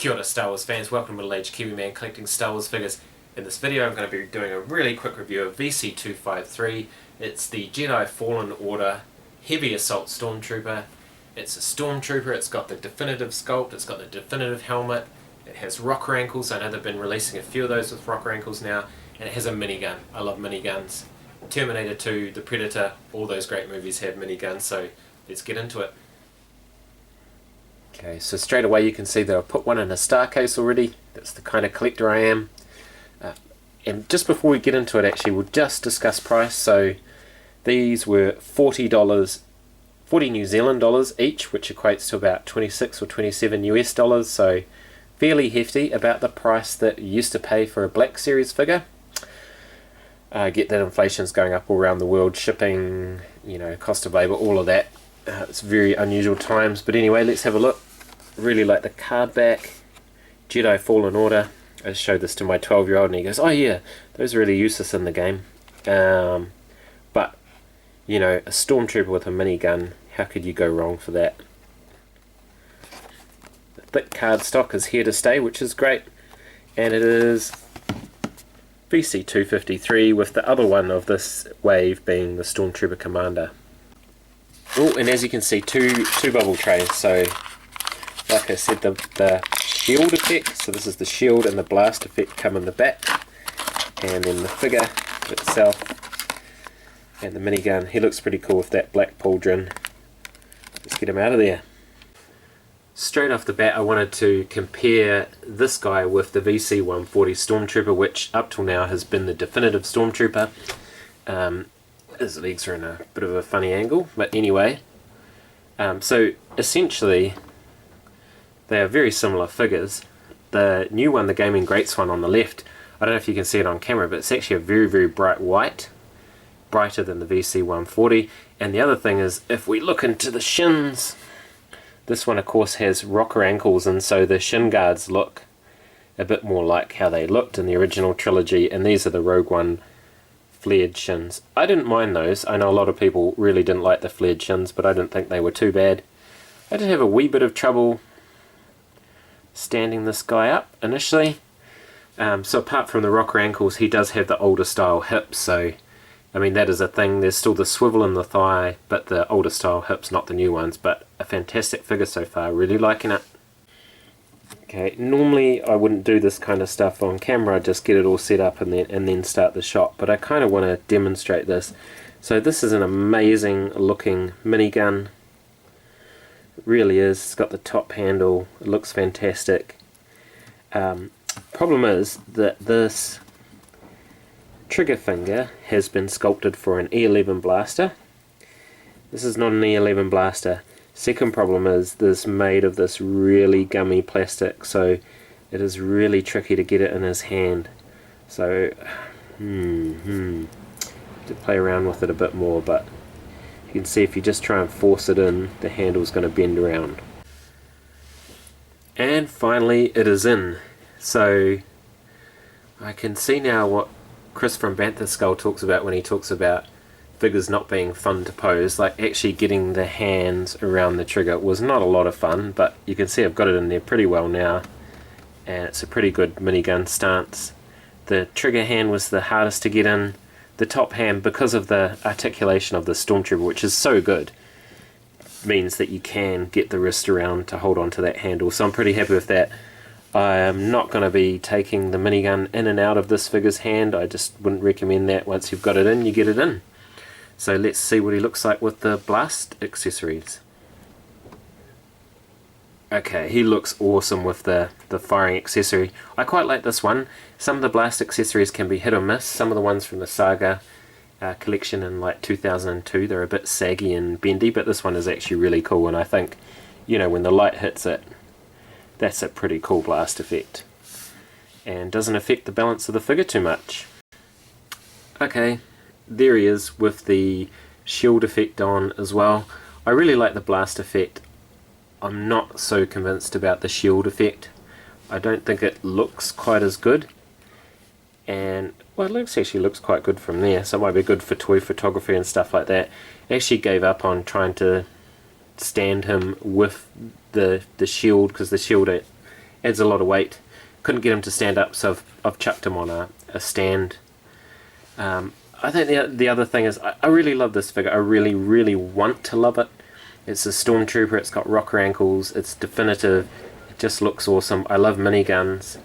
Kia ora Star Wars fans, welcome to Middle Aged Kiwi Man collecting Star Wars figures. In this video I'm going to be doing a really quick review of VC253. It's the Jedi Fallen Order Heavy Assault Stormtrooper. It's a Stormtrooper, it's got the definitive sculpt, it's got the definitive helmet, it has rocker ankles. I know they've been releasing a few of those with rocker ankles now, and it has a minigun. I love miniguns. Terminator 2, The Predator, all those great movies have miniguns, so let's get into it. Okay, so straight away you can see that I've put one in a star case already. That's the kind of collector I am. And just before we get into it, actually, we'll just discuss price. So these were $40, 40 New Zealand dollars each, which equates to about 26 or 27 US dollars. So fairly hefty, about the price that you used to pay for a Black Series figure. Get that inflation's going up all around the world, shipping, you know, cost of labour, all of that. It's very unusual times, but anyway, let's have a look. Really like the card back. Jedi Fallen Order. I showed this to my 12-year-old and he goes, oh yeah, those are really useless in the game. But, you know, a Stormtrooper with a minigun, how could you go wrong for that? The thick card stock is here to stay, which is great. And it is VC253 with the other one of this wave being the Stormtrooper Commander. Oh, and as you can see, two bubble trays. So, like I said, the shield effect. So this is the shield and the blast effect come in the back, and then the figure itself and the minigun. He looks pretty cool with that black pauldron. Let's get him out of there. Straight off the bat, I wanted to compare this guy with the VC140 Stormtrooper, which up till now has been the definitive Stormtrooper. His legs are in a bit of a funny angle, but anyway, so essentially they are very similar figures. The new one, the Gaming Greats one on the left, I don't know if you can see it on camera, but it's actually a very bright white, brighter than the VC140. And the other thing is, if we look into the shins, this one of course has rocker ankles, and so the shin guards look a bit more like how they looked in the original trilogy, and these are the Rogue One flared shins. I didn't mind those. I know a lot of people really didn't like the flared shins, but I didn't think they were too bad. I did have a wee bit of trouble standing this guy up initially. So apart from the rocker ankles, he does have the older style hips, so I mean that is a thing. There's still the swivel in the thigh, but the older style hips, not the new ones. But a fantastic figure so far, really liking it. Okay, normally I wouldn't do this kind of stuff on camera, I'd just get it all set up and then start the shot, but I kind of want to demonstrate this. So this is an amazing looking minigun. It really is. It's got the top handle, it looks fantastic. Problem is that this trigger finger has been sculpted for an E11 blaster. This is not an E11 blaster. Second problem is this made of this really gummy plastic, so it is really tricky to get it in his hand. So, to play around with it a bit more, but you can see if you just try and force it in, the handle's going to bend around. And finally, it is in. So, I can see now what Chris from Bantha Skull talks about when he talks about figures not being fun to pose. Like, actually getting the hands around the trigger was not a lot of fun, but you can see I've got it in there pretty well now, and it's a pretty good minigun stance. The trigger hand was the hardest to get in. The top hand, because of the articulation of the Stormtrooper, which is so good, means that you can get the wrist around to hold on to that handle, so I'm pretty happy with that. I am not going to be taking the minigun in and out of this figure's hand. I just wouldn't recommend that. Once you've got it in, you get it in. So let's see what he looks like with the blast accessories. Okay, he looks awesome with the firing accessory. I quite like this one. Some of the blast accessories can be hit or miss. Some of the ones from the Saga collection in like 2002, they're a bit saggy and bendy, but this one is actually really cool, and I think, you know, when the light hits it, that's a pretty cool blast effect. And doesn't affect the balance of the figure too much. Okay. There he is with the shield effect on as well. I really like the blast effect. I'm not so convinced about the shield effect. I don't think it looks quite as good. And, well, it actually looks quite good from there, so it might be good for toy photography and stuff like that. I actually gave up on trying to stand him with the shield, because the shield adds a lot of weight. Couldn't get him to stand up, so I've chucked him on a stand. I think the other thing is I really love this figure. I really want to love it. It's a Stormtrooper, it's got rocker ankles, it's definitive, it just looks awesome. I love miniguns.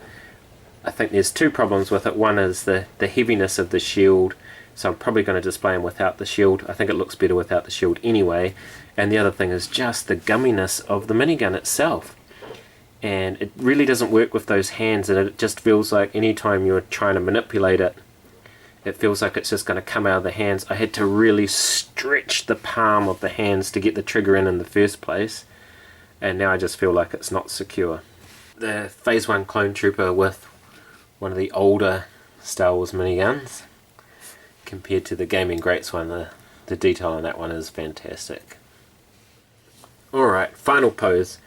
I think there's two problems with it. One is the heaviness of the shield, so I'm probably going to display him without the shield. I think it looks better without the shield anyway. And the other thing is just the gumminess of the minigun itself. And it really doesn't work with those hands, and it just feels like anytime you're trying to manipulate it, it feels like it's just going to come out of the hands. I had to really stretch the palm of the hands to get the trigger in the first place, and now I just feel like it's not secure. The Phase 1 Clone Trooper with one of the older Star Wars miniguns compared to the Gaming Greats one, the detail on that one is fantastic. Alright, final pose.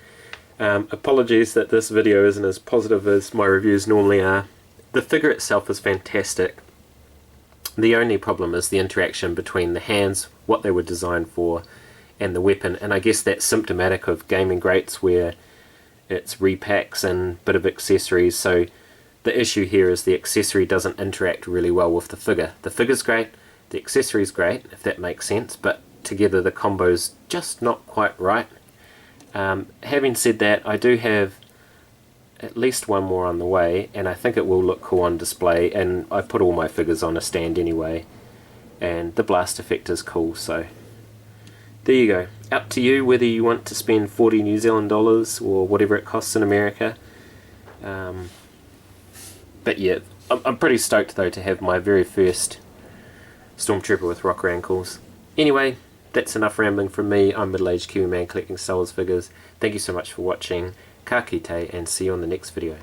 Apologies that this video isn't as positive as my reviews normally are. The figure itself is fantastic. The only problem is the interaction between the hands, what they were designed for, and the weapon, and I guess that's symptomatic of Gaming Greats where it's repacks and a bit of accessories. So the issue here is the accessory doesn't interact really well with the figure. The figure's great, the accessory's great, if that makes sense, but together the combo's just not quite right. Having said that, I do have at least one more on the way, and I think it will look cool on display, and I put all my figures on a stand anyway, and the blast effect is cool, so there you go. Up to you whether you want to spend 40 New Zealand dollars or whatever it costs in America. But yeah, I'm pretty stoked though to have my very first Stormtrooper with rocker ankles. Anyway, that's enough rambling from me. I'm middle-aged Kiwi man collecting Star Wars figures. Thank you so much for watching. Ka kite, and see you on the next video.